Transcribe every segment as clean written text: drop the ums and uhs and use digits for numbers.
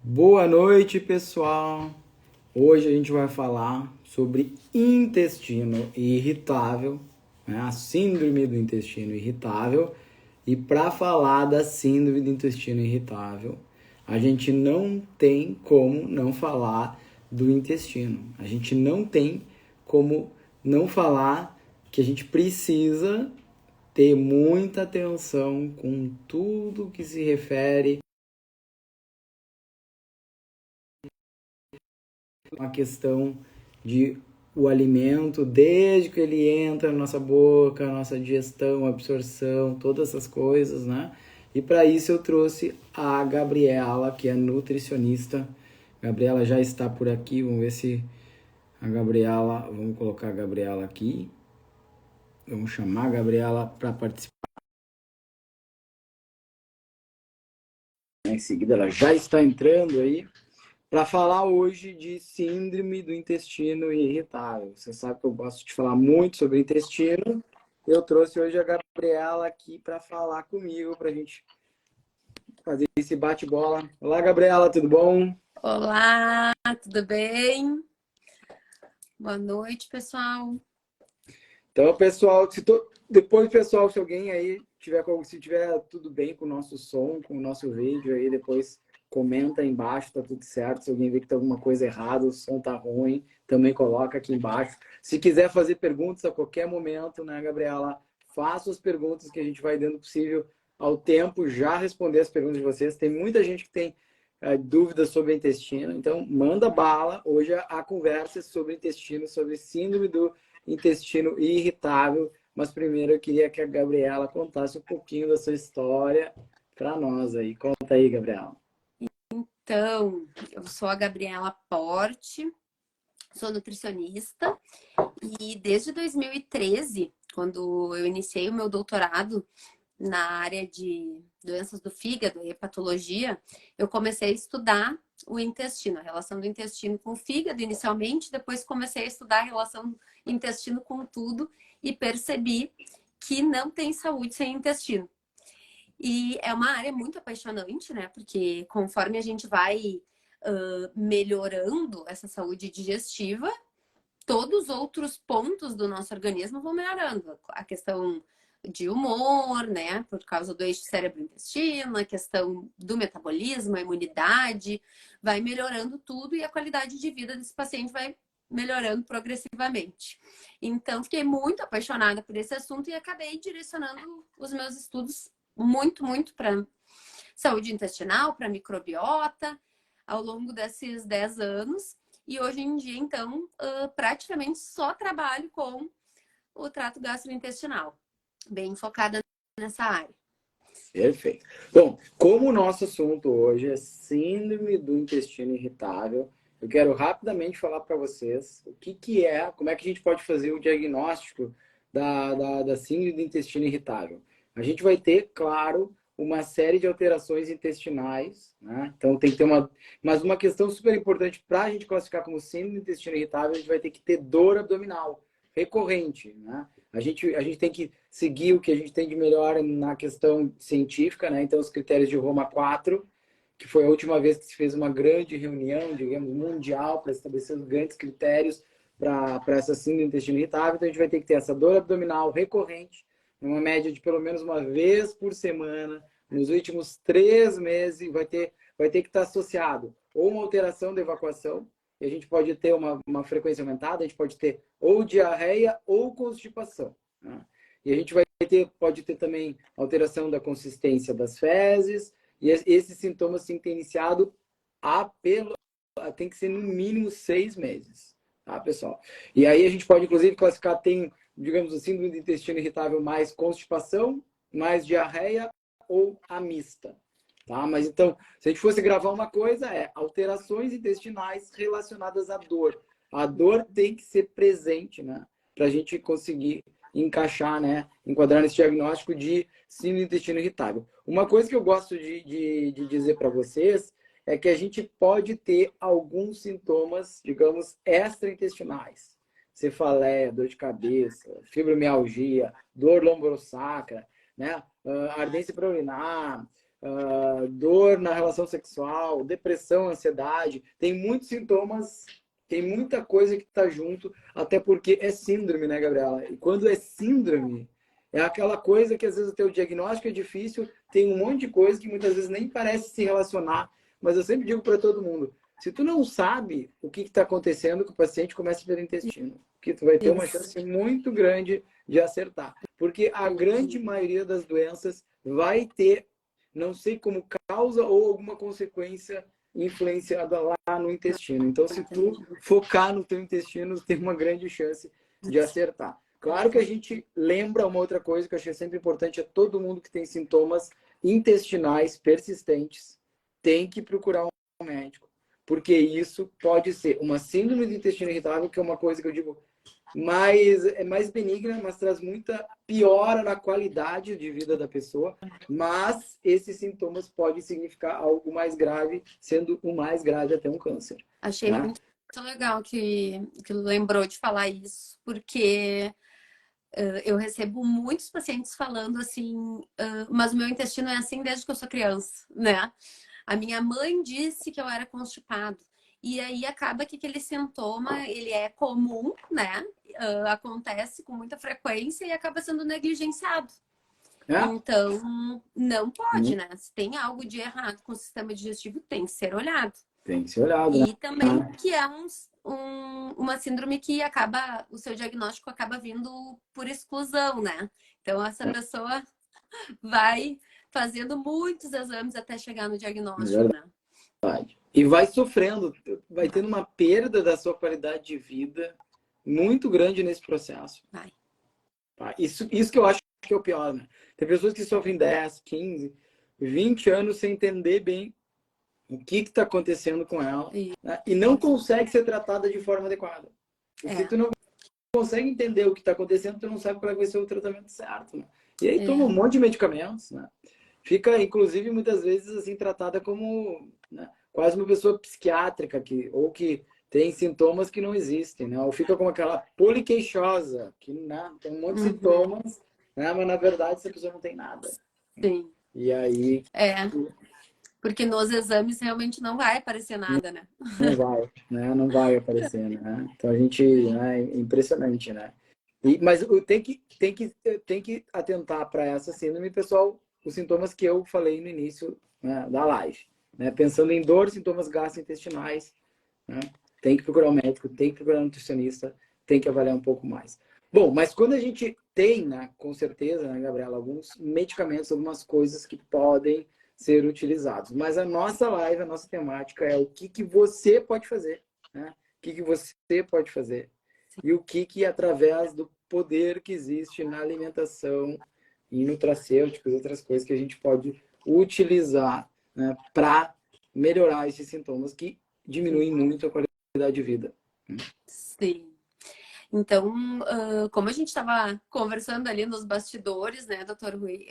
Boa noite, pessoal. Hoje a gente vai falar sobre intestino irritável, né? A síndrome do intestino irritável. E para falar da síndrome do intestino irritável, a gente não tem como não falar do intestino. A gente não tem como não falar que a gente precisa ter muita atenção com tudo que se refere a questão de o alimento, desde que ele entra na nossa boca, nossa digestão, absorção, todas essas coisas, né? E para isso eu trouxe a Gabriela, que é nutricionista. A Gabriela já está por aqui, vamos ver se a Gabriela, vamos colocar a Gabriela aqui. Vamos chamar a Gabriela para participar. Em seguida ela já está entrando aí para falar hoje de síndrome do intestino irritável. Você sabe que eu gosto de falar muito sobre intestino. Eu trouxe hoje a Gabriela aqui para falar comigo, para a gente fazer esse bate-bola. Olá, Gabriela, tudo bom? Olá, tudo bem? Boa noite, pessoal. Então, pessoal, depois, pessoal, se alguém aí se tiver tudo bem com o nosso som, com o nosso vídeo aí, depois comenta aí embaixo, tá tudo certo. Se alguém vê que tá alguma coisa errada, o som tá ruim, também coloca aqui embaixo. Se quiser fazer perguntas a qualquer momento, né, Gabriela, faça as perguntas que a gente vai dando possível ao tempo já responder as perguntas de vocês. Tem muita gente que tem dúvidas sobre intestino, então manda bala. Hoje a conversa é sobre intestino, sobre síndrome do intestino irritável. Mas primeiro eu queria que a Gabriela contasse um pouquinho da sua história para nós aí. Conta aí, Gabriela. Então, eu sou a Gabriela Porte, sou nutricionista e desde 2013, quando eu iniciei o meu doutorado na área de doenças do fígado e hepatologia, eu comecei a estudar o intestino, a relação do intestino com o fígado inicialmente, depois comecei a estudar a relação do intestino com tudo e percebi que não tem saúde sem intestino. E é uma área muito apaixonante, né? Porque conforme a gente vai melhorando essa saúde digestiva, todos os outros pontos do nosso organismo vão melhorando. A questão de humor, né? Por causa do eixo cérebro-intestino, a questão do metabolismo, a imunidade, vai melhorando tudo e a qualidade de vida desse paciente vai melhorando progressivamente. Então, fiquei muito apaixonada por esse assunto e acabei direcionando os meus estudos muito para saúde intestinal, para microbiota, ao longo desses 10 anos. E hoje em dia, então, praticamente só trabalho com o trato gastrointestinal, bem focada nessa área. Perfeito. Bom, como o nosso assunto hoje é síndrome do intestino irritável, eu quero rapidamente falar para vocês o que é, como é que a gente pode fazer o diagnóstico da síndrome do intestino irritável. A gente vai ter, claro, uma série de alterações intestinais, né? Então tem que ter mas uma questão super importante para a gente classificar como síndrome do intestino irritável, a gente vai ter que ter dor abdominal recorrente, né? A gente tem que seguir o que a gente tem de melhor na questão científica, né? Então, os critérios de Roma 4, que foi a última vez que se fez uma grande reunião, digamos, mundial, para estabelecer os grandes critérios para essa síndrome do intestino irritável. Então, a gente vai ter que ter essa dor abdominal recorrente, uma média de pelo menos uma vez por semana, nos últimos 3 meses, e vai ter que estar associado ou uma alteração da evacuação, e a gente pode ter uma frequência aumentada, a gente pode ter ou diarreia ou constipação, né? E a gente pode ter também alteração da consistência das fezes, e esses sintomas têm que ter iniciado tem que ser no mínimo 6 meses, tá, pessoal? E aí a gente pode, inclusive, classificar, tem, digamos assim, síndrome do intestino irritável mais constipação, mais diarreia ou a mista. Tá? Mas então, se a gente fosse gravar uma coisa, é alterações intestinais relacionadas à dor. A dor tem que ser presente, né? Para a gente conseguir encaixar, né? Enquadrar nesse diagnóstico de síndrome do intestino irritável. Uma coisa que eu gosto de dizer para vocês é que a gente pode ter alguns sintomas, digamos, extraintestinais. Cefaleia, dor de cabeça, fibromialgia, dor lombrosacra, né? Ardência para urinar, dor na relação sexual, depressão, ansiedade. Tem muitos sintomas, tem muita coisa que está junto, até porque é síndrome, né, Gabriela? E quando é síndrome, é aquela coisa que às vezes o teu diagnóstico é difícil, tem um monte de coisa que muitas vezes nem parece se relacionar, mas eu sempre digo para todo mundo, se tu não sabe o que está acontecendo com o paciente, começa pelo intestino, que tu vai ter uma Isso. chance muito grande de acertar. Porque a grande maioria das doenças vai ter, não sei como causa ou alguma consequência influenciada lá no intestino. Então, se tu focar no teu intestino, tem uma grande chance de acertar. Claro que a gente lembra uma outra coisa que eu achei sempre importante, é todo mundo que tem sintomas intestinais persistentes tem que procurar um médico. Porque isso pode ser uma síndrome do intestino irritável, que é uma coisa que eu digo é mais benigna, mas traz muita piora na qualidade de vida da pessoa. Mas esses sintomas podem significar algo mais grave, sendo o mais grave até um câncer. Achei Né? muito legal que lembrou de falar isso, porque eu recebo muitos pacientes falando assim, mas o meu intestino é assim desde que eu sou criança, né? A minha mãe disse que eu era constipado. E aí acaba que aquele sintoma, ele é comum, né? Acontece com muita frequência e acaba sendo negligenciado. É? Então, não pode, né? Se tem algo de errado com o sistema digestivo, tem que ser olhado. Tem que ser olhado, né? E também que é uma síndrome que acaba, o seu diagnóstico acaba vindo por exclusão, né? Então, essa pessoa vai fazendo muitos exames até chegar no É diagnóstico, verdade. né? E vai sofrendo, vai tendo uma perda da sua qualidade de vida muito grande nesse processo. Vai. Tá? Isso que eu acho que é o pior, né? Tem pessoas que sofrem 10, 15, 20 anos sem entender bem o que está acontecendo com ela, né? E não consegue ser tratada de forma adequada. E se tu não consegue entender o que está acontecendo, tu não sabe qual vai ser o tratamento certo, né? E aí toma um monte de medicamentos, né? Fica, inclusive, muitas vezes assim tratada como, né, quase uma pessoa psiquiátrica ou que tem sintomas que não existem, né? Ou fica como aquela poliqueixosa, que, né, tem um monte de sintomas, né, mas na verdade essa pessoa não tem nada. Sim. E aí Porque nos exames realmente não vai aparecer nada, né? não vai, né? Não vai aparecer, né? Então a gente, né, é impressionante, né? Mas tem que atentar para essa síndrome, pessoal, os sintomas que eu falei no início, né, da live, né? Pensando em dor, sintomas gastrointestinais, né? Tem que procurar um médico, tem que procurar um nutricionista, tem que avaliar um pouco mais. Bom, mas quando a gente tem, né, com certeza, né, Gabriela, alguns medicamentos, algumas coisas que podem ser utilizados. Mas a nossa live, a nossa temática é o que você pode fazer, né? O que você pode fazer e o que através do poder que existe na alimentação e nutracêuticos, outras coisas que a gente pode utilizar, né, para melhorar esses sintomas que diminuem muito a qualidade de vida. Sim. Então, como a gente estava conversando ali nos bastidores, né, doutor Rui,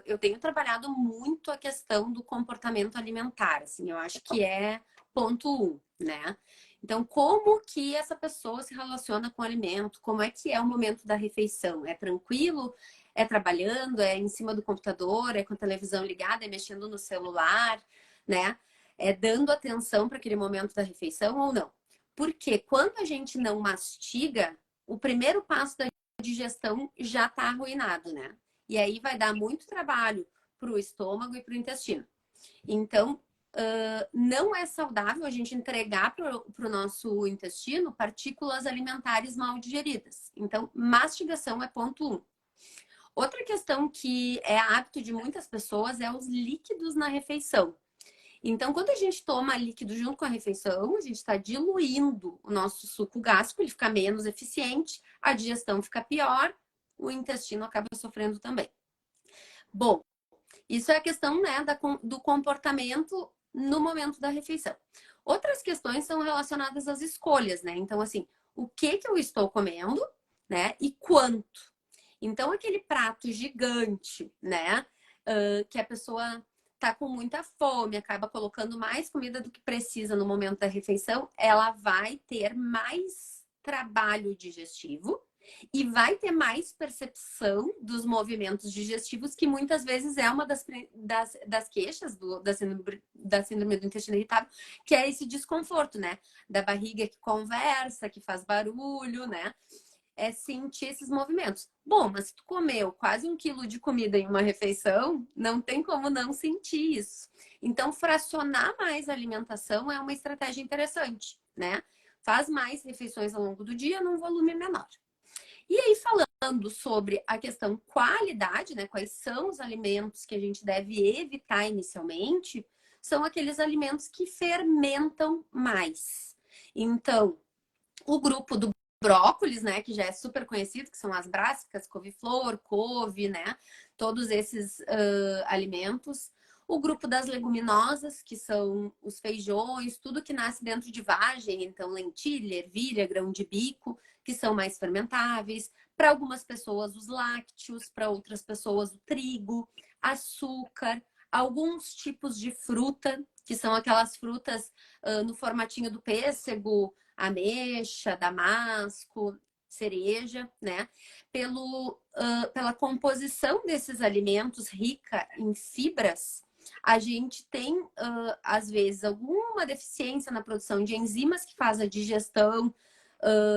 eu tenho trabalhado muito a questão do comportamento alimentar, assim, eu acho que é ponto um, né? Então, como que essa pessoa se relaciona com o alimento? Como é que é o momento da refeição? É tranquilo? É trabalhando? É em cima do computador? É com a televisão ligada? É mexendo no celular? Né? É dando atenção para aquele momento da refeição ou não? Porque quando a gente não mastiga, o primeiro passo da digestão já está arruinado, né? E aí vai dar muito trabalho para o estômago e para o intestino. Então, não é saudável a gente entregar para o nosso intestino partículas alimentares mal digeridas. Então, mastigação é ponto um. Outra questão que é hábito de muitas pessoas é os líquidos na refeição. Então, quando a gente toma líquido junto com a refeição, a gente está diluindo o nosso suco gástrico, ele fica menos eficiente, a digestão fica pior, o intestino acaba sofrendo também. Bom, isso é a questão, né, do comportamento no momento da refeição. Outras questões são relacionadas às escolhas, né? Então, assim, o que eu estou comendo, né, e quanto. Então, aquele prato gigante, né, que a pessoa tá com muita fome, acaba colocando mais comida do que precisa no momento da refeição, ela vai ter mais trabalho digestivo E vai ter mais percepção dos movimentos digestivos, que muitas vezes é uma das queixas da síndrome do intestino irritável, que é esse desconforto, né? Da barriga que conversa, que faz barulho, né? É sentir esses movimentos. Bom, mas se tu comeu quase 1 quilo de comida em uma refeição, não tem como não sentir isso. Então, fracionar mais a alimentação é uma estratégia interessante, né? Faz mais refeições ao longo do dia num volume menor. E aí, falando sobre a questão qualidade, né? Quais são os alimentos que a gente deve evitar inicialmente, são aqueles alimentos que fermentam mais. Então, o grupo do brócolis, né, que já é super conhecido, que são as brássicas, couve-flor, couve, né, todos esses alimentos. O grupo das leguminosas, que são os feijões, tudo que nasce dentro de vagem, então lentilha, ervilha, grão de bico, que são mais fermentáveis. Para algumas pessoas, os lácteos, para outras pessoas, o trigo, açúcar, alguns tipos de fruta, que são aquelas frutas no formatinho do pêssego, ameixa, damasco, cereja, né? Pela composição desses alimentos rica em fibras, a gente tem, às vezes, alguma deficiência na produção de enzimas que faz a digestão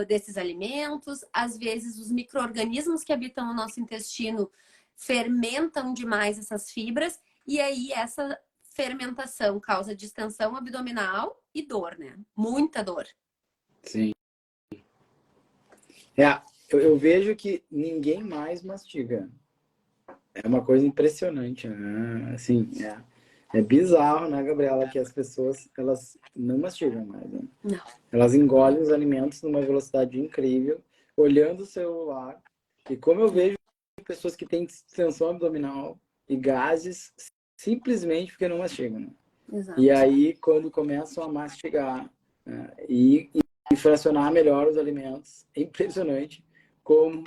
desses alimentos. Às vezes, os micro-organismos que habitam o nosso intestino fermentam demais essas fibras, e aí essa fermentação causa distensão abdominal e dor, né? Muita dor. Sim. Eu vejo que ninguém mais mastiga. É uma coisa impressionante, né? Assim, é bizarro, né, Gabriela, que as pessoas, elas não mastigam mais, né? Não. Elas engolem os alimentos numa velocidade incrível, olhando o celular. E como eu vejo pessoas que têm distensão abdominal e gases, simplesmente porque não mastigam, né? Exato. E aí, quando começam a mastigar, né, e fracionar melhor os alimentos, é impressionante como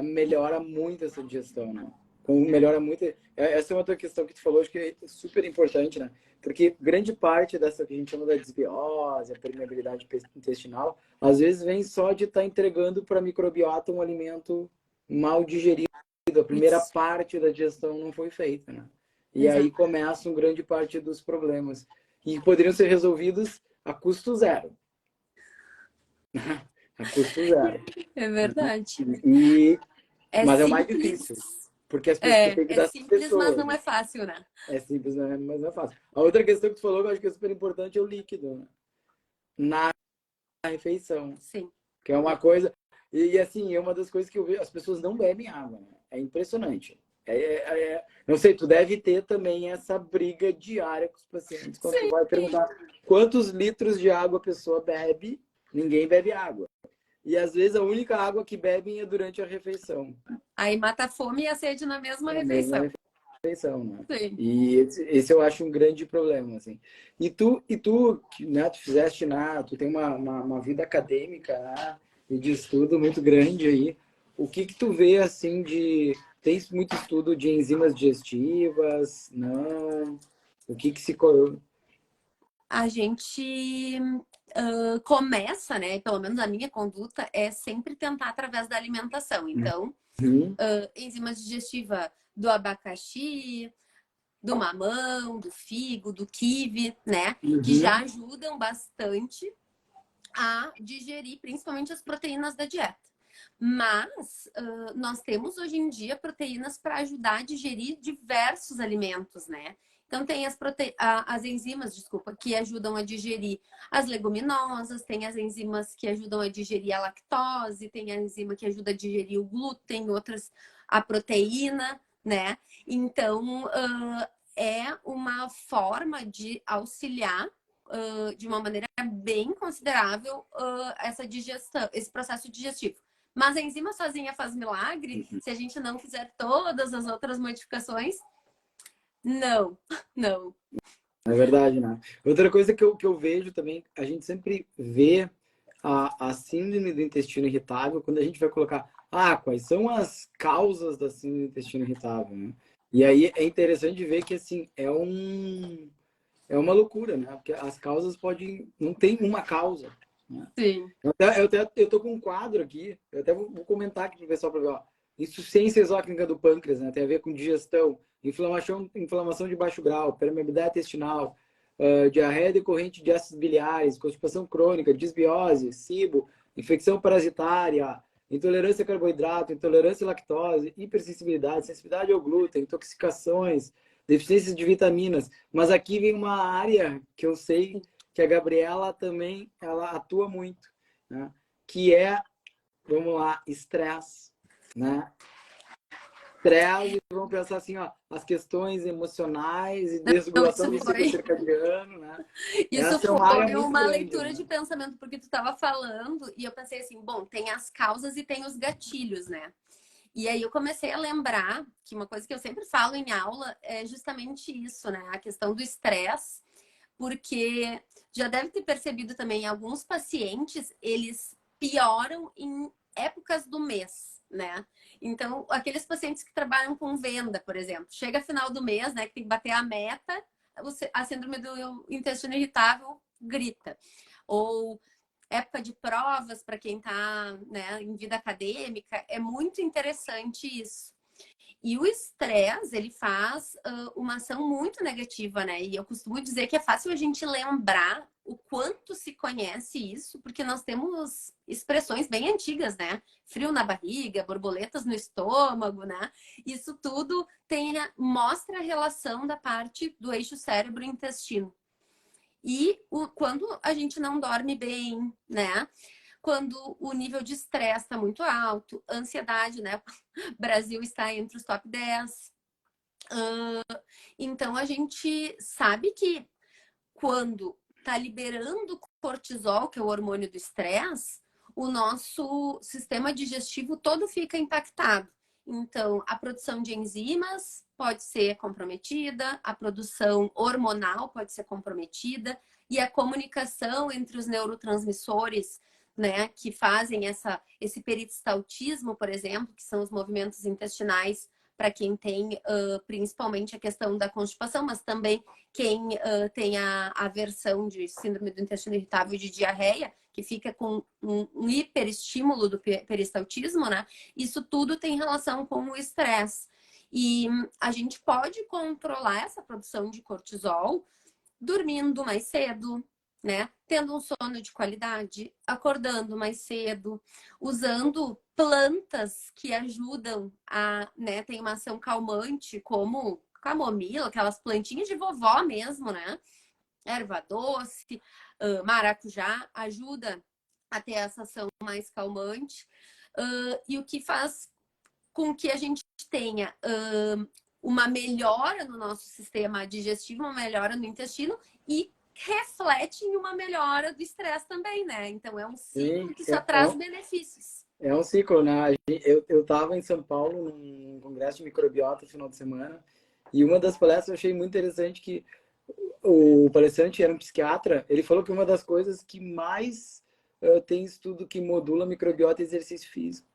melhora muito essa digestão, né? Como melhora muito. Essa é outra questão que tu falou, acho que é super importante, né? Porque grande parte dessa que a gente chama da desbiose, a permeabilidade intestinal, às vezes vem só de estar entregando para a microbiota um alimento mal digerido. A primeira parte da digestão não foi feita, né? E Exato. aí começam grande parte dos problemas. E poderiam ser resolvidos a custo zero. A custo zero. É verdade. Mas é o mais simples. difícil. Porque as pessoas têm que dar às Simples, mas pessoas. não é fácil, né? É simples, mas não é fácil. A outra questão que tu falou, que eu acho que é super importante, é o líquido, né? Na refeição. Sim. Que é uma coisa... E assim, é uma das coisas que eu vejo, as pessoas não bebem água, né? É impressionante. Não sei, tu deve ter também essa briga diária com os pacientes. Quando tu vai perguntar quantos litros de água a pessoa bebe, ninguém bebe água. E às vezes a única água que bebem é durante a refeição. Aí mata a fome e a sede na mesma refeição. Mesma refeição, né? Sim. E esse eu acho um grande problema, assim. E tu né, tu fizeste tu tem uma vida acadêmica, né, e de estudo muito grande aí. O que tu vê, assim, de... Tem muito estudo de enzimas digestivas? Não? O que se... A gente começa, né? Pelo menos a minha conduta é sempre tentar através da alimentação. Então, enzima digestiva do abacaxi, do mamão, do figo, do kiwi, né? Que já ajudam bastante a digerir, principalmente as proteínas da dieta. Mas nós temos hoje em dia proteínas para ajudar a digerir diversos alimentos, né? Então tem as enzimas, desculpa, que ajudam a digerir as leguminosas, tem as enzimas que ajudam a digerir a lactose, tem a enzima que ajuda a digerir o glúten, outras a proteína, né? Então é uma forma de auxiliar de uma maneira bem considerável essa digestão, esse processo digestivo. Mas a enzima sozinha faz milagre se a gente não fizer todas as outras modificações? Não. É verdade, né? Outra coisa que eu vejo também, a gente sempre vê a síndrome do intestino irritável quando a gente vai colocar, quais são as causas da síndrome do intestino irritável, né? E aí é interessante ver que, assim, é uma loucura, né? Porque as causas podem... Não tem uma causa, Sim. Eu tô com um quadro aqui, eu até vou comentar aqui para o pessoal para ver, ó. Insuficiência exócrina do pâncreas, né? Tem a ver com digestão, inflamação de baixo grau, permeabilidade intestinal, diarreia decorrente de ácidos biliares, constipação crônica, disbiose, SIBO, infecção parasitária, intolerância a carboidrato, intolerância à lactose, hipersensibilidade, sensibilidade ao glúten, intoxicações, deficiências de vitaminas. Mas aqui vem uma área que eu sei que a Gabriela também ela atua muito, né? Que é, vamos lá, estresse, né? Estresse, vamos pensar assim, ó, as questões emocionais e Não, desregulação isso do ciclo foi. circadiano, né? Isso Essa é uma área foi muito uma grande, leitura né? de pensamento, porque tu estava falando e eu pensei assim, bom, tem as causas e tem os gatilhos, né? E aí eu comecei a lembrar que uma coisa que eu sempre falo em aula é justamente isso, né? A questão do estresse, porque já deve ter percebido também, alguns pacientes, eles pioram em épocas do mês, né? Então, aqueles pacientes que trabalham com venda, por exemplo, chega final do mês, né, que tem que bater a meta, a síndrome do intestino irritável grita. Ou época de provas para quem está, né, em vida acadêmica, é muito interessante isso. E o estresse, ele faz uma ação muito negativa, né? E eu costumo dizer que é fácil a gente lembrar o quanto se conhece isso, porque nós temos expressões bem antigas, né? Frio na barriga, borboletas no estômago, né? Isso tudo mostra a relação da parte do eixo cérebro-intestino. E quando a gente não dorme bem, né? Quando o nível de estresse está muito alto, ansiedade, né? O Brasil está entre os top 10. Então a gente sabe que quando está liberando cortisol, que é o hormônio do estresse, o nosso sistema digestivo todo fica impactado. Então, a produção de enzimas pode ser comprometida, a produção hormonal pode ser comprometida e a comunicação entre os neurotransmissores, né, que fazem esse peristaltismo, por exemplo, que são os movimentos intestinais para quem tem principalmente a questão da constipação, mas também quem tem a aversão de síndrome do intestino irritável e de diarreia, que fica com um hiperestímulo do peristaltismo, né? Isso tudo tem relação com o estresse. E a gente pode controlar essa produção de cortisol dormindo mais cedo, né? Tendo um sono de qualidade, acordando mais cedo, usando plantas que ajudam a, né, tem uma ação calmante, como camomila, aquelas plantinhas de vovó mesmo, né? Erva doce, maracujá, ajuda a ter essa ação mais calmante. E o que faz com que a gente tenha uma melhora no nosso sistema digestivo, uma melhora no intestino e reflete em uma melhora do estresse também, né? Então é um Sim, ciclo que só traz benefícios. é um ciclo, né? Eu estava em São Paulo num congresso de microbiota no final de semana e uma das palestras eu achei muito interessante que o palestrante era um psiquiatra, ele falou que uma das coisas que mais tem estudo que modula a microbiota é exercício físico.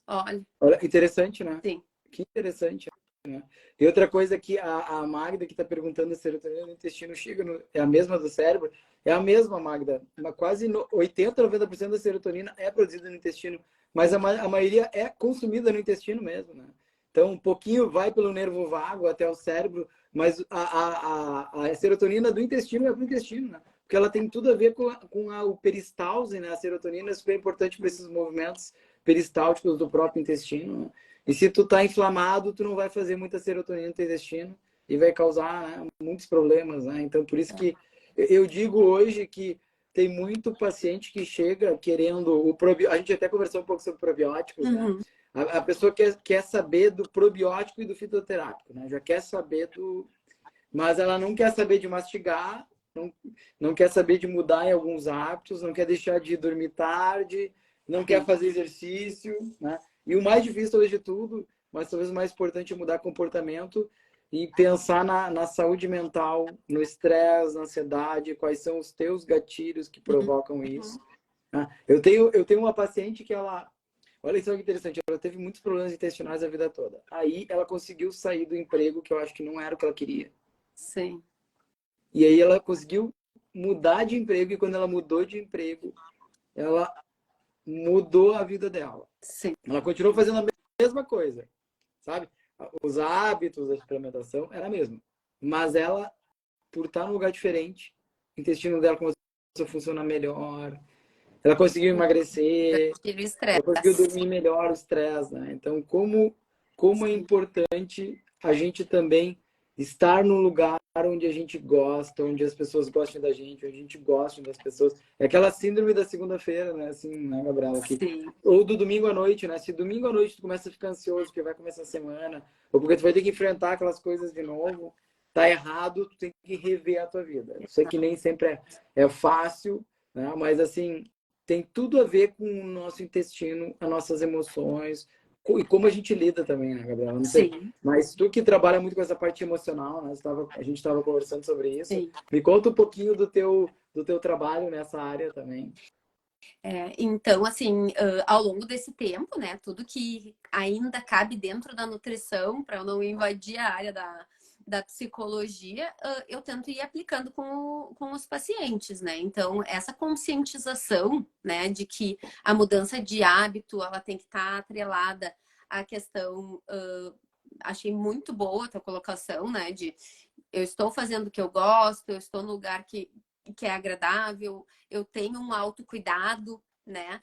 Olha, Olha, interessante, né? sim. Que interessante, né? E outra coisa que a Magda que está perguntando se a serotonina no intestino chega é a mesma do cérebro, é a mesma, Magda. Quase 80, 90% da serotonina é produzida no intestino, mas a maioria é consumida no intestino mesmo, né? Então, um pouquinho vai pelo nervo vago até o cérebro, mas a serotonina do intestino é para o intestino, né? Porque ela tem tudo a ver com o peristalse, né? A serotonina é super importante para esses movimentos peristálticos do próprio intestino, né? E se tu tá inflamado, tu não vai fazer muita serotonina no teu intestino e vai causar, né, muitos problemas, né? Então, por isso que eu digo hoje que tem muito paciente que chega querendo o probiótico. A gente até conversou um pouco sobre probióticos, né? Uhum. A pessoa quer saber do probiótico e do fitoterápico, né? Já quer saber do... Mas ela não quer saber de mastigar, não quer saber de mudar em alguns hábitos, não quer deixar de dormir tarde, não quer fazer exercício, né? E o mais difícil talvez de tudo, mas talvez o mais importante é mudar comportamento e pensar na saúde mental, no estresse, na ansiedade, quais são os teus gatilhos que provocam isso. Né? Eu tenho uma paciente que ela, olha só que interessante, ela teve muitos problemas intestinais a vida toda. Aí ela conseguiu sair do emprego que eu acho que não era o que ela queria. Sim. E aí ela conseguiu mudar de emprego, e quando ela mudou de emprego, ela mudou a vida dela. Sim. Ela continuou fazendo a mesma coisa, sabe? Os hábitos da suplementação era a mesma. Mas ela, por estar num lugar diferente, o intestino dela começou a funcionar melhor, ela conseguiu emagrecer, Tira o ela conseguiu estresse. dormir melhor, o estresse, né? Então, como é importante a gente também estar num lugar onde a gente gosta, onde as pessoas gostem da gente, onde a gente goste das pessoas. É aquela síndrome da segunda-feira, né? Assim, né, Gabriela? Sim. Ou do domingo à noite, né? Se domingo à noite tu começa a ficar ansioso porque vai começar a semana, ou porque tu vai ter que enfrentar aquelas coisas de novo, tá errado, tu tem que rever a tua vida. Eu sei que nem sempre é fácil, né? Mas assim, tem tudo a ver com o nosso intestino, as nossas emoções e como a gente lida também, né, Gabriela? Não sei. Sim. Mas tu que trabalha muito com essa parte emocional, né? A gente estava conversando sobre isso. Sim. Me conta um pouquinho do teu trabalho nessa área também. Então, assim, ao longo desse tempo, né, tudo que ainda cabe dentro da nutrição, para eu não invadir a área da psicologia, eu tento ir aplicando com os pacientes, né? Então, essa conscientização, né, de que a mudança de hábito, ela tem que estar atrelada à questão, achei muito boa a tua colocação, né, de eu estou fazendo o que eu gosto, eu estou no lugar que é agradável, eu tenho um autocuidado, né?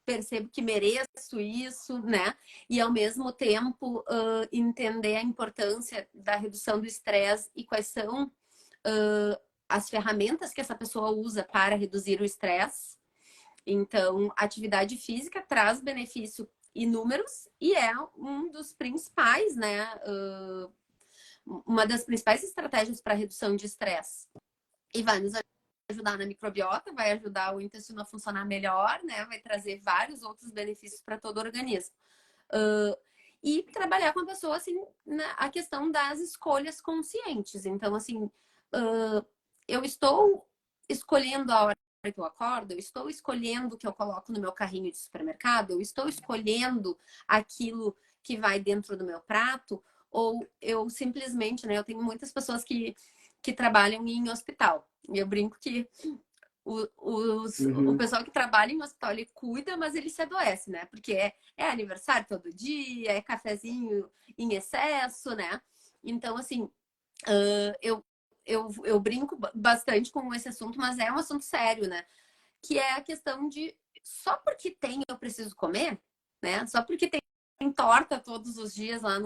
Percebo que mereço isso, né? E ao mesmo tempo entender a importância da redução do estresse e quais são as ferramentas que essa pessoa usa para reduzir o estresse. Então, a atividade física traz benefício inúmeros e é um dos principais, né? Uma das principais estratégias para redução de estresse. E vai nos ajudar na microbiota, vai ajudar o intestino a funcionar melhor, né? Vai trazer vários outros benefícios para todo o organismo. E trabalhar com a pessoa, assim, a questão das escolhas conscientes. Então, assim, eu estou escolhendo a hora que eu acordo, eu estou escolhendo o que eu coloco no meu carrinho de supermercado, eu estou escolhendo aquilo que vai dentro do meu prato, ou eu simplesmente, né? Eu tenho muitas pessoas que trabalham em hospital. E eu brinco que o Uhum. pessoal que trabalha em hospital, ele cuida, mas ele se adoece, né? Porque é aniversário todo dia, é cafezinho em excesso, né? Então, assim, eu brinco bastante com esse assunto, mas é um assunto sério, né? Que é a questão de só porque tem eu preciso comer, né? Só porque tem torta todos os dias lá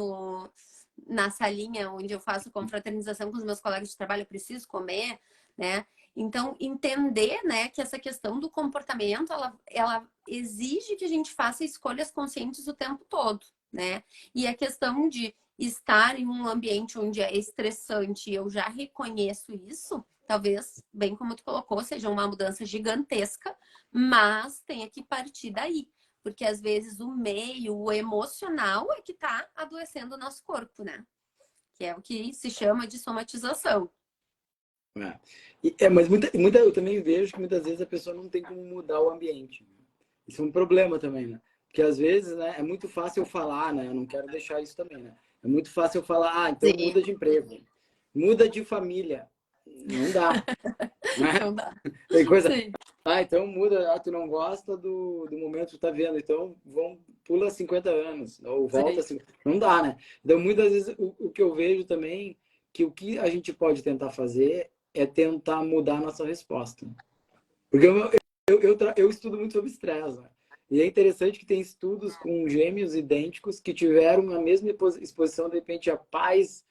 na salinha onde eu faço confraternização com os meus colegas de trabalho, eu preciso comer, né? Então, entender, né, que essa questão do comportamento, ela exige que a gente faça escolhas conscientes o tempo todo, né? E a questão de estar em um ambiente onde é estressante, eu já reconheço isso, talvez, bem como tu colocou, seja uma mudança gigantesca, mas tenha que partir daí. Porque às vezes o meio, o emocional é que tá adoecendo o nosso corpo, né? Que é o que se chama de somatização. Mas eu também vejo que muitas vezes a pessoa não tem como mudar o ambiente. Isso é um problema também, né? Porque às vezes, né, é muito fácil eu falar, né? Eu não quero deixar isso também, né? É muito fácil eu falar, então Sim, muda de emprego, muda de família. Não dá, né? não dá. Tem coisa. Sim, Então muda, tu não gosta do momento que tu tá vendo, então pula 50 anos, ou volta sim. assim. Não dá, né? Então muitas vezes o que eu vejo também, que o que a gente pode tentar fazer é tentar mudar a nossa resposta. Porque eu estudo muito sobre estresse, né? E é interessante que tem estudos com gêmeos idênticos que tiveram a mesma exposição, de repente, a pais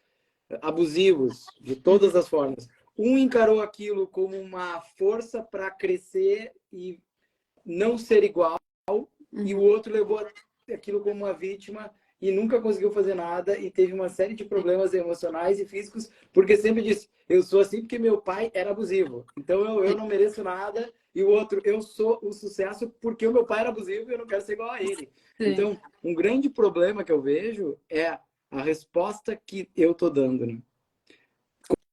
abusivos, de todas Uhum, as formas. Um encarou aquilo como uma força para crescer e não ser igual, e o uhum. outro levou aquilo como uma vítima e nunca conseguiu fazer nada e teve uma série de problemas emocionais e físicos, porque sempre disse, eu sou assim porque meu pai era abusivo, então eu não mereço nada, e o outro, eu sou o sucesso porque o meu pai era abusivo e eu não quero ser igual a ele. Sim. Então, um grande problema que eu vejo é a resposta que eu tô dando, né?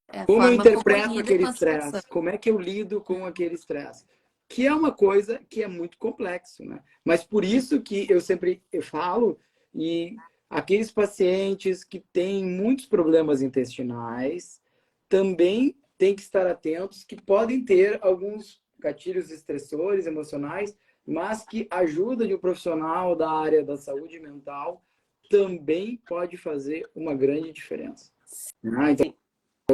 É a Como eu forma como interpreto lida aquele com a situação. estresse? Como é que eu lido com aquele estresse? Que é uma coisa que é muito complexo, né? Mas por isso que eu sempre falo, e aqueles pacientes que têm muitos problemas intestinais também tem que estar atentos, que podem ter alguns gatilhos estressores emocionais, mas que a ajuda de um profissional da área da saúde mental também pode fazer uma grande diferença. Então,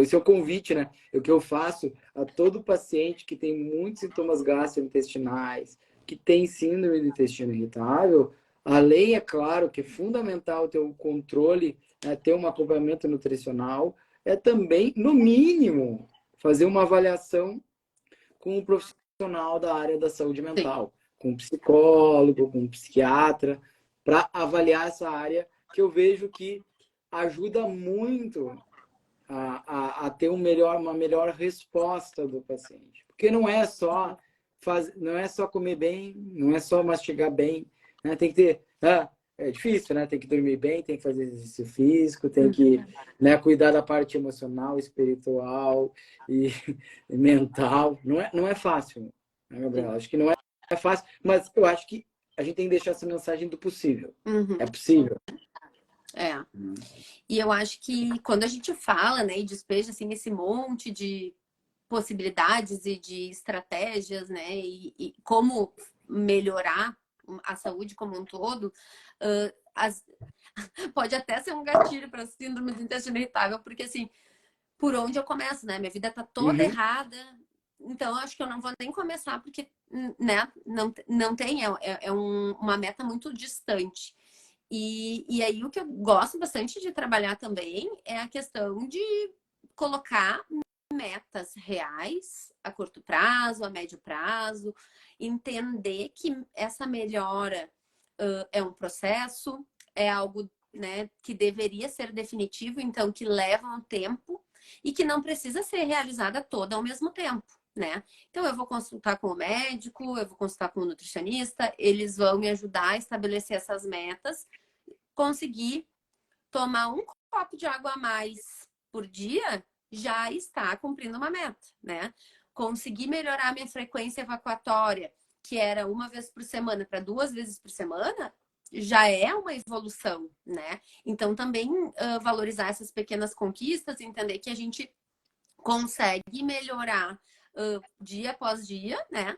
esse é o convite, né? O que eu faço a todo paciente que tem muitos sintomas gastrointestinais, que tem síndrome do intestino irritável, além, é claro, que é fundamental ter o controle, né, ter um acompanhamento nutricional, é também, no mínimo, fazer uma avaliação com um profissional da área da saúde mental, com um psicólogo, com um psiquiatra, para avaliar essa área que eu vejo que ajuda muito a ter uma melhor resposta do paciente. Porque não é só comer bem, não é só mastigar bem, né? Tem que ter. É difícil, né? Tem que dormir bem, tem que fazer exercício físico, tem que, né, cuidar da parte emocional, espiritual e mental. Não é fácil, né, Gabriela? Acho que não é fácil, mas eu acho que a gente tem que deixar essa mensagem do possível. É possível. É. E eu acho que quando a gente fala, né, e despeja assim esse monte de possibilidades e de estratégias, né, e como melhorar a saúde como um todo, pode até ser um gatilho para síndrome do intestino irritável, porque assim, por onde eu começo, né? Minha vida tá toda errada, então eu acho que eu não vou nem começar, porque, né, não tem, uma meta muito distante. E aí o que eu gosto bastante de trabalhar também é a questão de colocar metas reais a curto prazo, a médio prazo, entender que essa melhora é um processo, é algo, né, que deveria ser definitivo, então que leva um tempo e que não precisa ser realizada toda ao mesmo tempo. Né? Então, eu vou consultar com o médico, eu vou consultar com o nutricionista, eles vão me ajudar a estabelecer essas metas, conseguir tomar um copo de água a mais por dia já está cumprindo uma meta, né? Conseguir melhorar a minha frequência evacuatória, que era uma vez por semana para 2 vezes por semana, já é uma evolução, né? Então também valorizar essas pequenas conquistas, entender que a gente consegue melhorar dia após dia, né?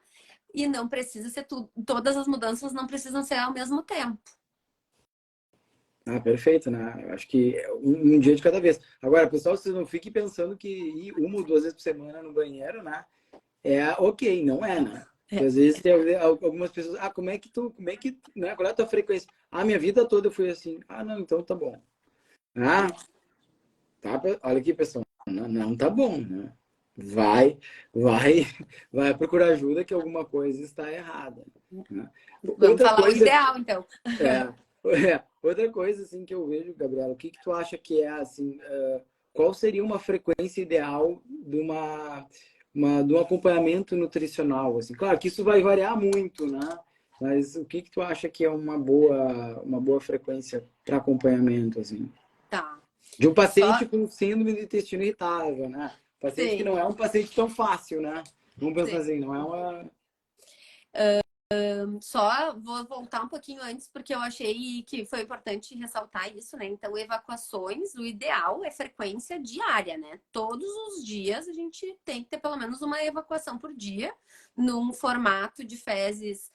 E não precisa ser tudo, todas as mudanças não precisam ser ao mesmo tempo. Perfeito, né? Eu acho que um dia de cada vez. Agora, pessoal, vocês não fiquem pensando que ir 1 ou 2 vezes por semana no banheiro, né? É ok, não é, né? Porque às vezes tem algumas pessoas, né? Qual é a tua frequência? Minha vida toda eu fui assim. Não, então tá bom. Tá, olha aqui, pessoal, não tá bom, né? Vai, vai, vai procurar ajuda que alguma coisa está errada. Né? Vamos Outra falar o coisa, ideal, então. outra coisa assim que eu vejo, Gabriela, o que tu acha que é assim, qual seria uma frequência ideal de um acompanhamento nutricional? Assim, claro que isso vai variar muito, né? Mas o que tu acha que é uma boa frequência para acompanhamento, assim? Tá. De um paciente com síndrome do intestino irritável, né? Paciente que Sim. não é um paciente tão fácil, né? Vamos pensar Sim. assim, não é uma. Só vou voltar um pouquinho antes, porque eu achei que foi importante ressaltar isso, né? Então, evacuações, o ideal é frequência diária, né? Todos os dias a gente tem que ter pelo menos uma evacuação por dia, num formato de fezes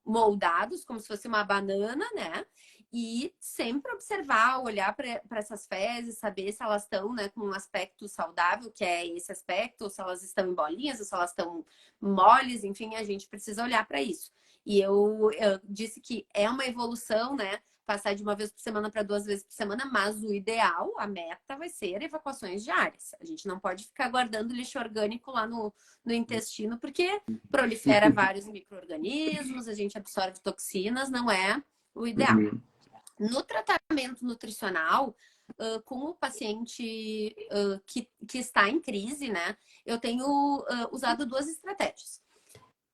moldados, como se fosse uma banana, né? E sempre observar, olhar para essas fezes, saber se elas estão, né, com um aspecto saudável, que é esse aspecto, ou se elas estão em bolinhas, ou se elas estão moles, enfim, a gente precisa olhar para isso. E eu disse que é uma evolução, né? Passar de 1 vez por semana para 2 vezes por semana, mas o ideal, a meta vai ser evacuações diárias. A gente não pode ficar guardando lixo orgânico lá no intestino, porque prolifera vários micro-organismos, a gente absorve toxinas, não é o ideal. No tratamento nutricional, com o paciente que está em crise, né? Eu tenho usado 2 estratégias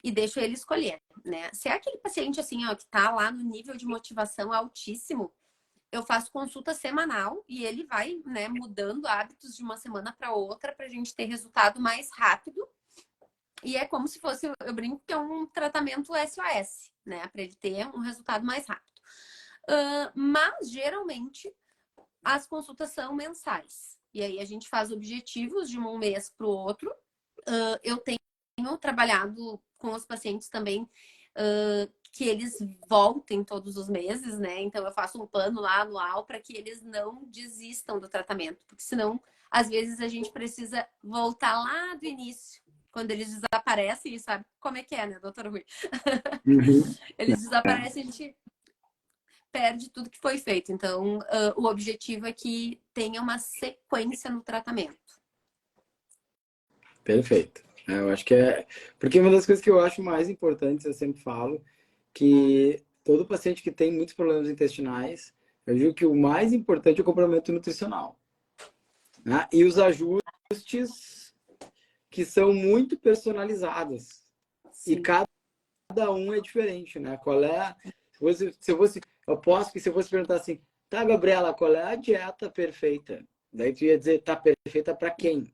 e deixo ele escolher, né? Se é aquele paciente assim, ó, que tá lá no nível de motivação altíssimo, eu faço consulta semanal e ele vai, né, mudando hábitos de uma semana para outra para a gente ter resultado mais rápido. E é como se fosse, eu brinco que é um tratamento SOS, né? Para ele ter um resultado mais rápido. Mas geralmente as consultas são mensais. E aí a gente faz objetivos de um mês para o outro. Eu tenho trabalhado com os pacientes também que eles voltem todos os meses, né? Então eu faço um plano lá anual para que eles não desistam do tratamento, porque senão às vezes a gente precisa voltar lá do início, quando eles desaparecem, e sabe como é que é, né, doutor Rui? Uhum. Eles É, desaparecem, a gente perde tudo que foi feito. Então, o objetivo é que tenha uma sequência no tratamento. perfeito. Eu acho que é. Porque uma das coisas que eu acho mais importantes, eu sempre falo, que todo paciente que tem muitos problemas intestinais, eu digo que o mais importante é o complemento nutricional, né? E os ajustes que são muito personalizados. E Sim. cada um é diferente, né? Qual é. Eu posso que se eu fosse perguntar assim, tá, Gabriela, qual é a dieta perfeita? Daí tu ia dizer, tá perfeita para quem?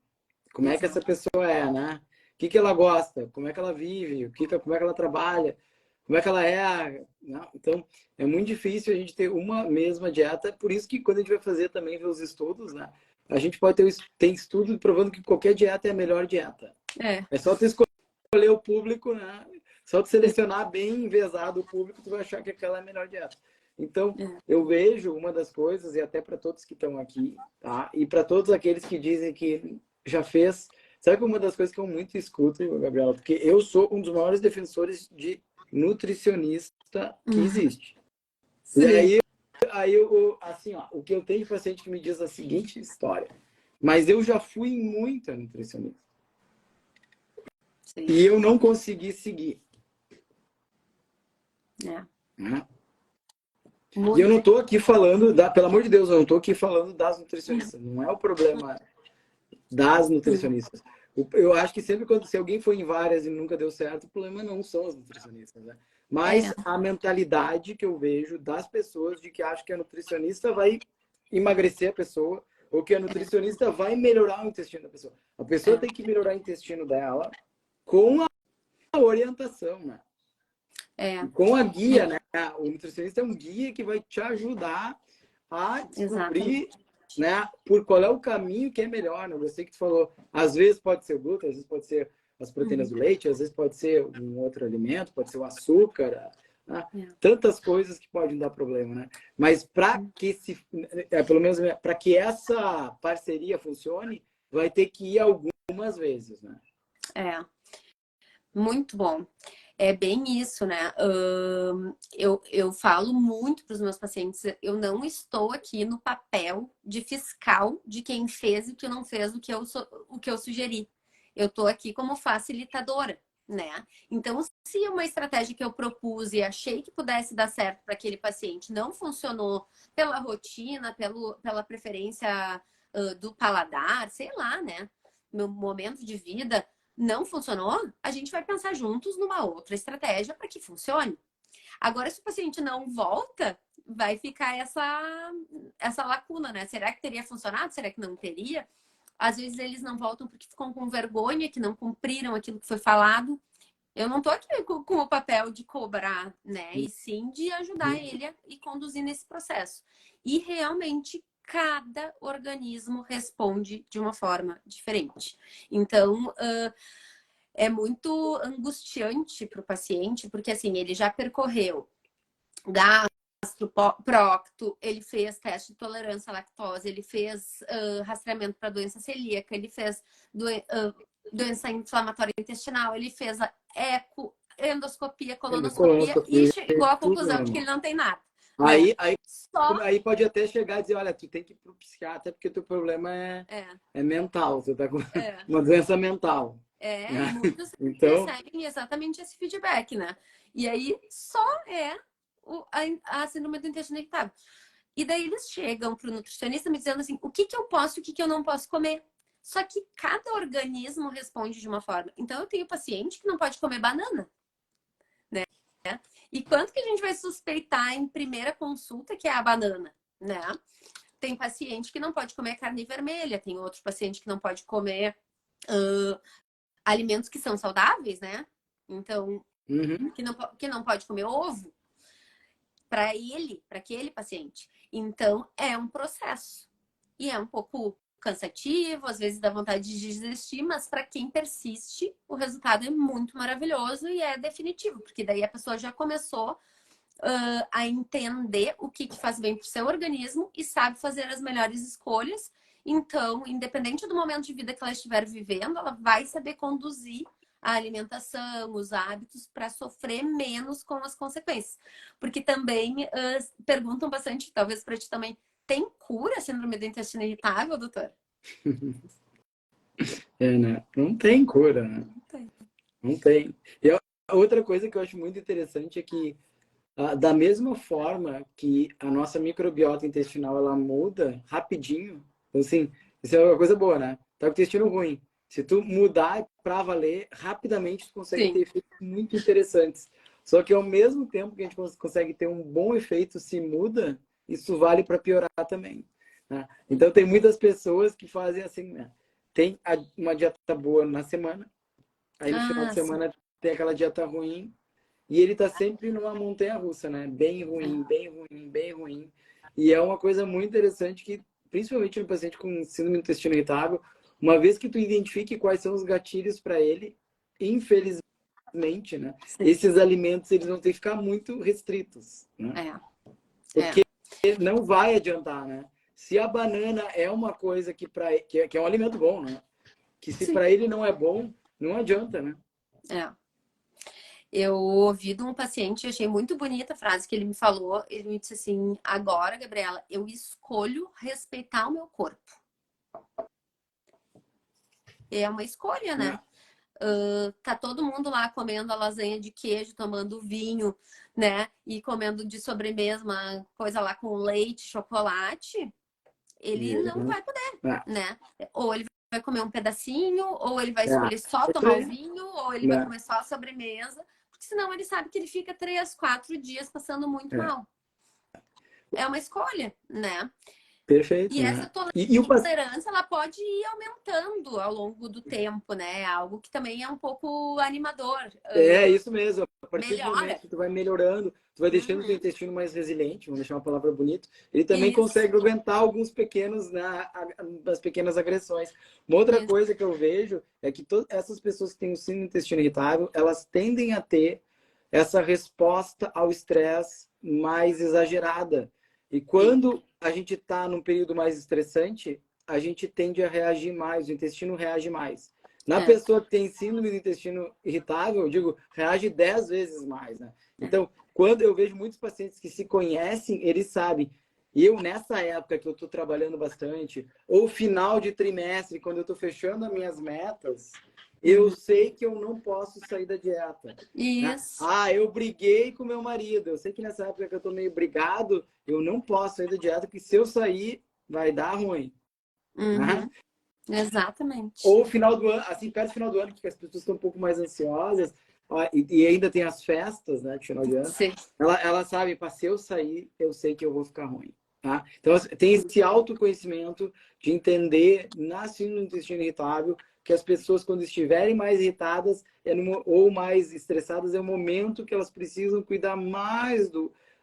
Como é que essa Exato. pessoa é, né? O que que ela gosta? Como é que ela vive? Como é que ela trabalha? Como é que ela é? Né? Então, é muito difícil a gente ter uma mesma dieta. Por isso que quando a gente vai fazer também ver os estudos, né? A gente pode ter tem estudo provando que qualquer dieta é a melhor dieta. É. É só tu escolher o público, né? Só tu selecionar bem envesado o público, tu vai achar que aquela é a melhor dieta. Então, É. eu vejo uma das coisas, e até para todos que estão aqui, tá? E para todos aqueles que dizem que já fez. Sabe que uma das coisas que eu muito escuto, Gabriela? Porque eu sou um dos maiores defensores de nutricionista que existe. E Sim. aí eu, assim, ó, o que eu tenho de paciente que me diz a seguinte história. Mas eu já fui muita nutricionista. Sim. E eu não consegui seguir. É. Né? E eu Muito. não estou aqui falando, pelo amor de Deus, eu não estou aqui falando das nutricionistas. Não é o problema das nutricionistas. Eu acho que sempre quando se alguém foi em várias e nunca deu certo, o problema não são as nutricionistas, né? É. Mas a mentalidade que eu vejo das pessoas de que acham que a nutricionista vai emagrecer a pessoa ou que a nutricionista vai melhorar o intestino da pessoa. A pessoa É. tem que melhorar o intestino dela com a orientação, né? É. E com a guia, né? O nutricionista é um guia que vai te ajudar a Exatamente. descobrir, né, por qual é o caminho que é melhor. Né? Eu sei que tu falou, às vezes pode ser o glúten, às vezes pode ser as proteínas Uhum. do leite, às vezes pode ser um outro alimento, pode ser o açúcar, né? É. Tantas coisas que podem dar problema, né? Mas para que pelo menos para que essa parceria funcione, vai ter que ir algumas vezes, né? É. Muito bom. É bem isso, né? Eu falo muito para os meus pacientes, eu não estou aqui no papel de fiscal de quem fez e que não fez o que eu sugeri. Eu estou aqui como facilitadora, né? Então, se uma estratégia que eu propus e achei que pudesse dar certo para aquele paciente não funcionou pela rotina, pela preferência, do paladar, sei lá, né? Meu momento de vida não funcionou, a gente vai pensar juntos numa outra estratégia para que funcione. Agora, se o paciente não volta, vai ficar essa lacuna, né? Será que teria funcionado? Será que não teria? Às vezes eles não voltam porque ficam com vergonha, que não cumpriram aquilo que foi falado. Eu não tô aqui com o papel de cobrar, né? E sim de ajudar ele a ir conduzir nesse processo. E realmente cada organismo responde de uma forma diferente. Então, é muito angustiante para o paciente, porque assim, ele já percorreu gastro, prócto, ele fez teste de tolerância à lactose, ele fez rastreamento para doença celíaca, ele fez doença inflamatória intestinal, ele fez a eco, endoscopia, colonoscopia e Colonoscopia, chegou à tudo conclusão de que normal. ele não tem nada, né? Aí, aí, Só aí pode até chegar e dizer, olha, tu tem que ir pro psiquiatra porque teu problema é, é mental, tu tá com é, uma doença mental. e Né? muitos Então, recebem exatamente esse feedback, né? E aí só é a síndrome do intestino irritável. E daí eles chegam para o nutricionista me dizendo assim, o que que eu posso, o que que eu não posso comer. Só que cada organismo responde de uma forma. Então eu tenho paciente que não pode comer banana, né? E quanto que a gente vai suspeitar em primeira consulta que é a banana, né? Tem paciente que não pode comer carne vermelha, tem outro paciente que não pode comer alimentos que são saudáveis, né? Então, uhum, que não pode comer ovo para aquele paciente. Então, é um processo. E é um pouco cansativo, às vezes dá vontade de desistir, mas para quem persiste, o resultado é muito maravilhoso e é definitivo, porque daí a pessoa já começou a entender o que faz bem para o seu organismo e sabe fazer as melhores escolhas. Então, independente do momento de vida que ela estiver vivendo, ela vai saber conduzir a alimentação, os hábitos, para sofrer menos com as consequências. Porque também perguntam bastante, talvez para ti também, tem cura a síndrome do intestino irritável, doutor? Né? Não tem cura, né? Não tem. Não tem. E a outra coisa que eu acho muito interessante é que, da mesma forma que a nossa microbiota intestinal ela muda rapidinho, então, assim, isso é uma coisa boa, né? Tá com o intestino ruim. Se tu mudar para valer, rapidamente tu consegue Sim. ter efeitos muito interessantes. Só que ao mesmo tempo que a gente consegue ter um bom efeito se muda, isso vale para piorar também. Né? Então tem muitas pessoas que fazem assim, né? Tem uma dieta boa na semana, aí no final de Sim. semana tem aquela dieta ruim, e ele tá sempre numa montanha-russa, né? Bem ruim, bem ruim, bem ruim. E é uma coisa muito interessante que, principalmente no paciente com síndrome do intestino irritável, uma vez que tu identifique quais são os gatilhos para ele, infelizmente, né? Sim. Esses alimentos eles vão ter que ficar muito restritos, né? É. Não vai adiantar, né? Se a banana é uma coisa que é um alimento bom, né? Que se Sim. para ele não é bom, não adianta, né? É. Eu ouvi de um paciente, achei muito bonita a frase que ele me falou. Ele me disse assim: agora, Gabriela, eu escolho respeitar o meu corpo. É uma escolha, né? Tá todo mundo lá comendo a lasanha de queijo, tomando vinho, né? E comendo de sobremesa uma coisa lá com leite, chocolate. Ele não vai poder, É, né? Ou ele vai comer um pedacinho, ou ele vai é, escolher só é isso tomar o aí, vinho, ou ele vai né? comer só a sobremesa, porque senão ele sabe que ele fica 3, 4 dias passando muito É, mal. É uma escolha, né? perfeito, E essa né? E o paciente. tolerância, ela pode ir aumentando ao longo do tempo, né? Algo que também é um pouco animador. É isso mesmo. A partir do momento Melhora. que tu vai melhorando, tu vai deixando o teu Uhum. intestino mais resiliente, vamos deixar uma palavra bonita, ele também Isso, consegue aguentar alguns pequenos, né, as pequenas agressões. Uma outra isso. coisa que eu vejo é que todas essas pessoas que têm o síndrome do intestino irritável, elas tendem a ter essa resposta ao estresse mais exagerada. E Sim. quando a gente está num período mais estressante, a gente tende a reagir mais, o intestino reage mais. Na É, pessoa que tem síndrome do intestino irritável, eu digo, reage 10 vezes mais, né? é. Então, quando eu vejo muitos pacientes que se conhecem, eles sabem. E eu, nessa época que eu estou trabalhando bastante, ou final de trimestre, quando eu estou fechando as minhas metas, eu Uhum. sei que eu não posso sair da dieta. Né? Isso. Ah, eu briguei com meu marido. Eu sei que nessa época que eu estou meio brigado, eu não posso sair da dieta, porque se eu sair, vai dar ruim. Né? Uhum. Exatamente. Ou final do ano, assim, perto do final do ano, que as pessoas estão um pouco mais ansiosas, ó, e ainda tem as festas, né, de final de ano, Sim. ela sabe, para se eu sair, eu sei que eu vou ficar ruim. Tá? Então, assim, tem esse autoconhecimento de entender na síndrome do intestino irritável que as pessoas, quando estiverem mais irritadas ou mais estressadas, é o momento que elas precisam cuidar mais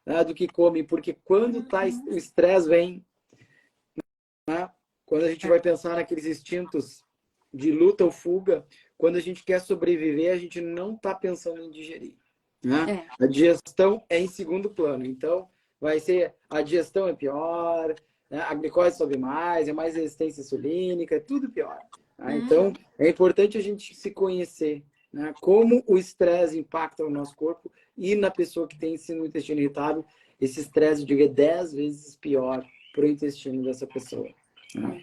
né, do que comem, porque quando tá, Uhum. o estresse vem, né? Quando a gente É. vai pensar naqueles instintos de luta ou fuga, quando a gente quer sobreviver, a gente não está pensando em digerir. Né? É. A digestão é em segundo plano. Então, vai ser a digestão é pior, né? A glicose sobe mais, é mais resistência insulínica, é tudo pior. Tá? Então, Uhum. é importante a gente se conhecer. Né? Como o estresse impacta o nosso corpo e na pessoa que tem síndrome do intestino irritável, esse estresse, eu digo, é 10 vezes pior para o intestino dessa pessoa. Né?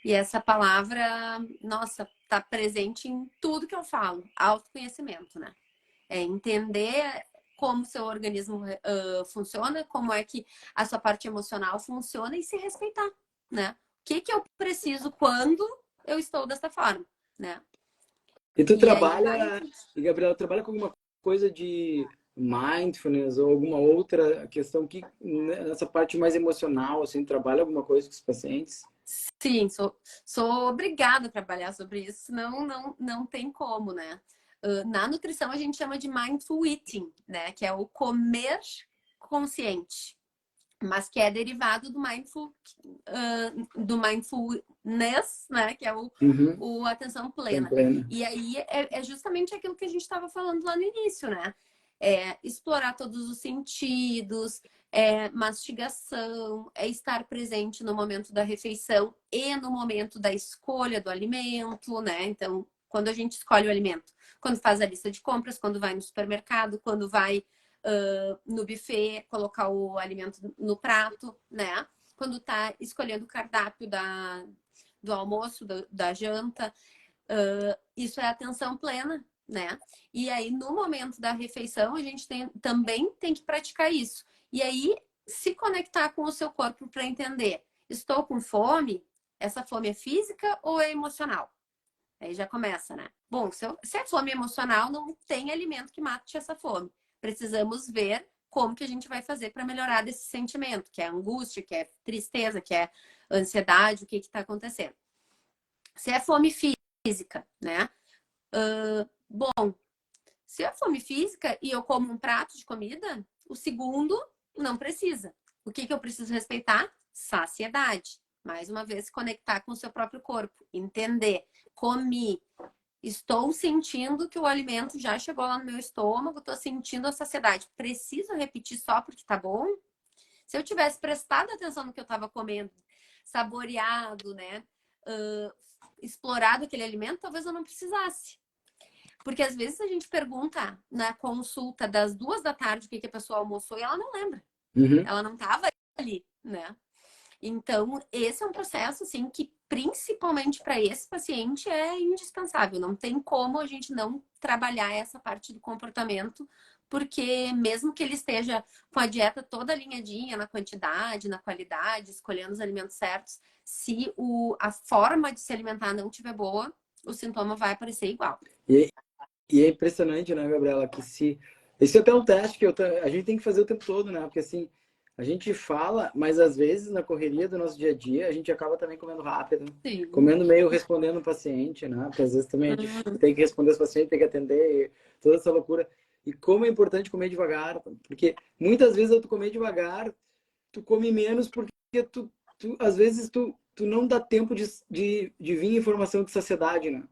E essa palavra, nossa, tá presente em tudo que eu falo. Autoconhecimento, né? É entender como seu organismo funciona, como é que a sua parte emocional funciona e se respeitar, né? O que que eu preciso quando eu estou dessa forma, né? E tu E aí vai trabalha, e Gabriela, trabalha com alguma coisa de mindfulness ou alguma outra questão que nessa parte mais emocional, assim, trabalha alguma coisa com os pacientes? sim, sou obrigada a trabalhar sobre isso, senão não tem como, né? Na nutrição a gente chama de mindful eating, né? Que é o comer consciente. mas que é derivado do mindfulness, né? Que é Uhum. o atenção Tem plena. plena. E aí é justamente aquilo que a gente estava falando lá no início, né? É explorar todos os sentidos, é mastigação, é estar presente no momento da refeição e no momento da escolha do alimento, né? Então, quando a gente escolhe o alimento, quando faz a lista de compras, quando vai no supermercado, quando vai no buffet, colocar o alimento no prato, né? Quando tá escolhendo o cardápio do almoço, da janta, isso é atenção plena, né? E aí, no momento da refeição, a gente também tem que praticar isso. E aí, se conectar com o seu corpo para entender, estou com fome? Essa fome é física ou é emocional? Aí já começa, né? Bom, se é fome emocional, não tem alimento que mate essa fome. Precisamos ver como que a gente vai fazer para melhorar desse sentimento, que é angústia, que é tristeza, que é ansiedade, o que está acontecendo. Se é fome física, né? Bom, se é fome física e eu como um prato de comida, o segundo não precisa. O que eu preciso respeitar? Saciedade. Mais uma vez, se conectar com o seu próprio corpo. Entender. Comi. Estou sentindo que o alimento já chegou lá no meu estômago, estou sentindo a saciedade. Preciso repetir só porque tá bom? Se eu tivesse prestado atenção no que eu estava comendo, saboreado, né? Explorado aquele alimento, talvez eu não precisasse. Porque às vezes a gente pergunta na consulta das 2 da tarde o que a pessoa almoçou e ela não lembra. Uhum. Ela não estava ali, né? Então, esse é um processo, assim, que principalmente para esse paciente é indispensável. Não tem como a gente não trabalhar essa parte do comportamento, porque mesmo que ele esteja com a dieta toda alinhadinha na quantidade, na qualidade, escolhendo os alimentos certos, se a forma de se alimentar não estiver boa, o sintoma vai aparecer igual. E, e é impressionante, né, Gabriela, que se... Esse é até um teste que a gente tem que fazer o tempo todo, né? Porque assim, a gente fala, mas às vezes na correria do nosso dia a dia, a gente acaba também comendo rápido, Sim. comendo meio respondendo o paciente, né? Porque às vezes também a gente tem que responder os pacientes, tem que atender, toda essa loucura. E como é importante comer devagar, porque muitas vezes eu tô comer devagar, tu come menos porque às vezes tu não dá tempo de vir informação de saciedade, né?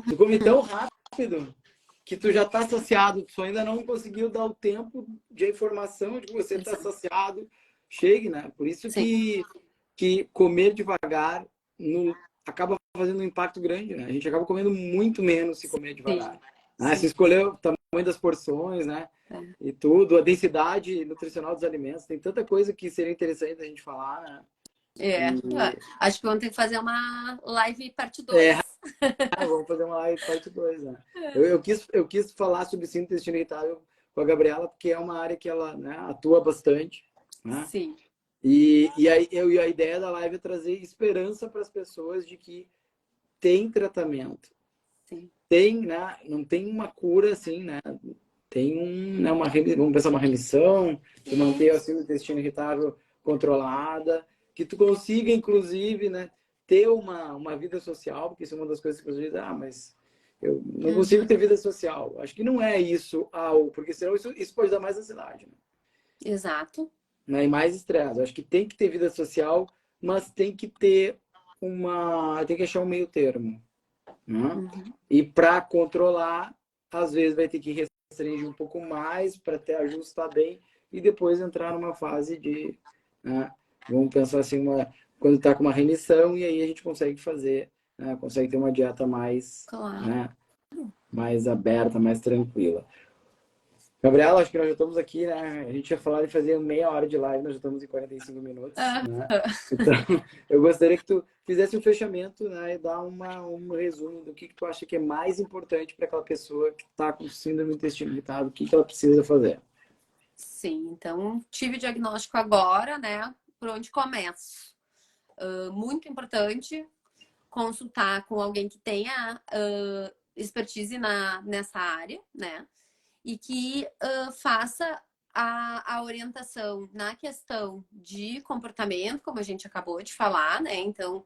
Tu come tão rápido que tu já está saciado, tu ainda não conseguiu dar o tempo de informação de que você está saciado, chegue, né? Por isso Sim. que comer devagar acaba fazendo um impacto grande, né? A gente acaba comendo muito menos se comer devagar. Né? Se escolher o tamanho das porções, né? E tudo, a densidade nutricional dos alimentos, tem tanta coisa que seria interessante a gente falar, né? Acho que vamos ter que fazer uma live parte 2. Vamos fazer uma live parte 2, né? Eu quis falar sobre síndrome do intestino irritável com a Gabriela, porque é uma área que ela, né, atua bastante. Né? Sim. A ideia da live é trazer esperança para as pessoas de que tem tratamento. Sim. Tem, né? Não tem uma cura assim, né? Tem né, vamos pensar uma remissão, de manter a síndrome do intestino irritável controlada, que tu consiga, inclusive, né, ter uma vida social, porque isso é uma das coisas que as pessoas dizem, mas eu não consigo ter vida social. Acho que não é isso, porque senão isso pode dar mais ansiedade. Né? Exato. Né? E mais estresse. Acho que tem que ter vida social, mas tem que ter tem que achar um meio termo. Né? E para controlar, às vezes vai ter que restringir um pouco mais para até ajustar bem e depois entrar numa fase de, né? Vamos pensar assim, quando está com uma remissão e aí a gente consegue fazer, né? Consegue ter uma dieta mais, Claro. né? Mais aberta, mais tranquila. Gabriela, acho que nós já estamos aqui, né? A gente ia falar de fazer meia hora de live, nós já estamos em 45 minutos, né? Então, eu gostaria que tu fizesse um fechamento, né? E dar um resumo do que tu acha que é mais importante para aquela pessoa que está com síndrome do intestino irritável, o que ela precisa fazer. Sim, então tive diagnóstico agora, né? Por onde começo? Muito importante consultar com alguém que tenha expertise nessa área, né? E que faça a orientação na questão de comportamento, como a gente acabou de falar, né? Então,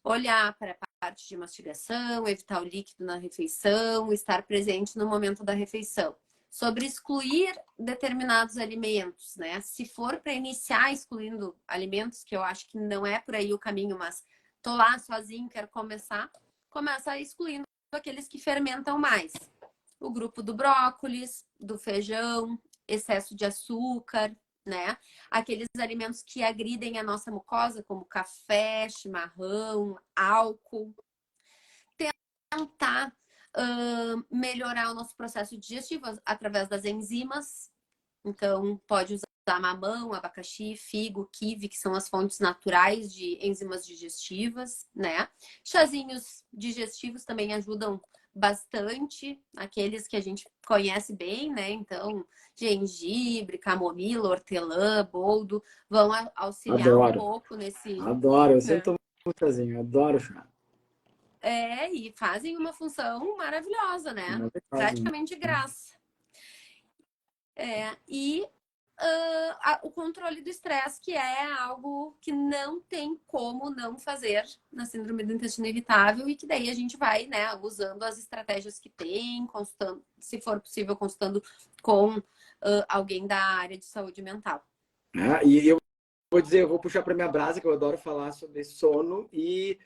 olhar para a parte de mastigação, evitar o líquido na refeição, estar presente no momento da refeição. sobre excluir determinados alimentos, né? Se for para iniciar excluindo alimentos, que eu acho que não é por aí o caminho, mas tô lá sozinho, quero começar, começa excluindo aqueles que fermentam mais. O grupo do brócolis, do feijão, excesso de açúcar, né? Aqueles alimentos que agridem a nossa mucosa, como café, chimarrão, álcool. Tentar melhorar o nosso processo digestivo através das enzimas. Então, pode usar mamão, abacaxi, figo, kiwi, que são as fontes naturais de enzimas digestivas, né? Chazinhos digestivos também ajudam bastante, aqueles que a gente conhece bem, né? Então, gengibre, camomila, hortelã, boldo, vão auxiliar um Adoro, pouco nesse... adoro. Eu sempre tomo um chazinho, adoro chá. E fazem uma função maravilhosa, né? Maravilhoso. Praticamente de graça. E o controle do estresse, que é algo que não tem como não fazer na síndrome do intestino irritável e que daí a gente vai, né, usando as estratégias que tem, consultando, se for possível, consultando com alguém da área de saúde mental. E eu vou dizer, eu vou puxar para minha brasa, que eu adoro falar sobre sono e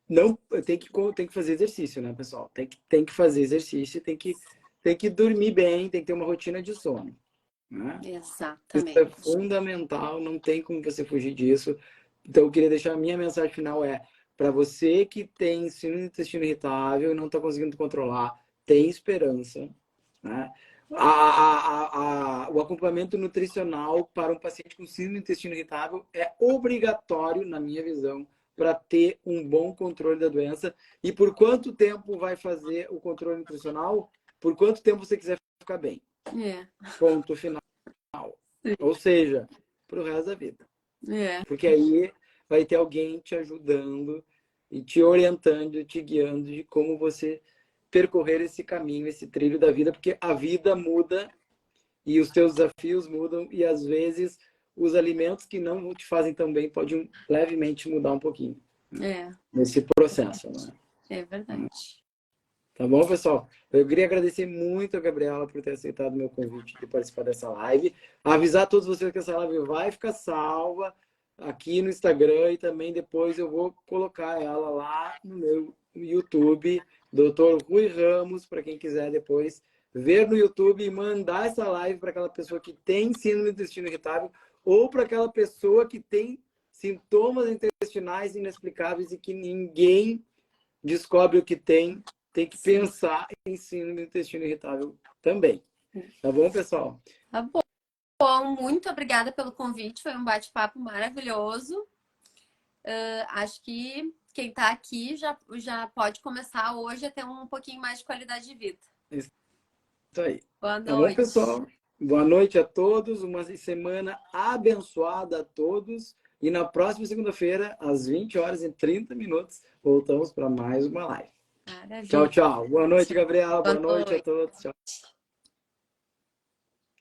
não tem que fazer exercício, né, pessoal? Tem que fazer exercício, tem que dormir bem, tem que ter uma rotina de sono, né? Isso é Exatamente. fundamental, não tem como você fugir disso. Então, eu queria deixar a minha mensagem final para você que tem síndrome do intestino irritável e não está conseguindo controlar, tem esperança, né? O acompanhamento nutricional para um paciente com síndrome do intestino irritável é obrigatório, na minha visão, para ter um bom controle da doença. E por quanto tempo vai fazer o controle nutricional? Por quanto tempo você quiser ficar bem. Ponto final. Ou seja, para o resto da vida. Porque aí vai ter alguém te ajudando e te orientando, te guiando de como você percorrer esse caminho, esse trilho da vida, porque a vida muda e os teus desafios mudam e às vezes os alimentos que não te fazem tão bem podem levemente mudar um pouquinho nesse processo, né? É verdade. Tá bom, pessoal? Eu queria agradecer muito a Gabriela por ter aceitado o meu convite de participar dessa live. Avisar a todos vocês que essa live vai ficar salva aqui no Instagram e também depois eu vou colocar ela lá no meu YouTube, Dr. Rui Ramos, para quem quiser depois ver no YouTube e mandar essa live para aquela pessoa que tem síndrome do intestino irritável ou para aquela pessoa que tem sintomas intestinais inexplicáveis e que ninguém descobre o que tem que pensar em síndrome do intestino irritável também. Tá bom, pessoal? Tá bom. Muito obrigada pelo convite. Foi um bate-papo maravilhoso. Acho que quem está aqui já pode começar hoje a ter um pouquinho mais de qualidade de vida. Isso aí. Boa Tá bom, noite. pessoal? Boa noite a todos. Uma semana abençoada a todos. E na próxima segunda-feira, às 20h30, voltamos para mais uma live. Maravilha. Tchau, tchau. Boa noite, Gabriela. Boa noite a noite. todos. Tchau.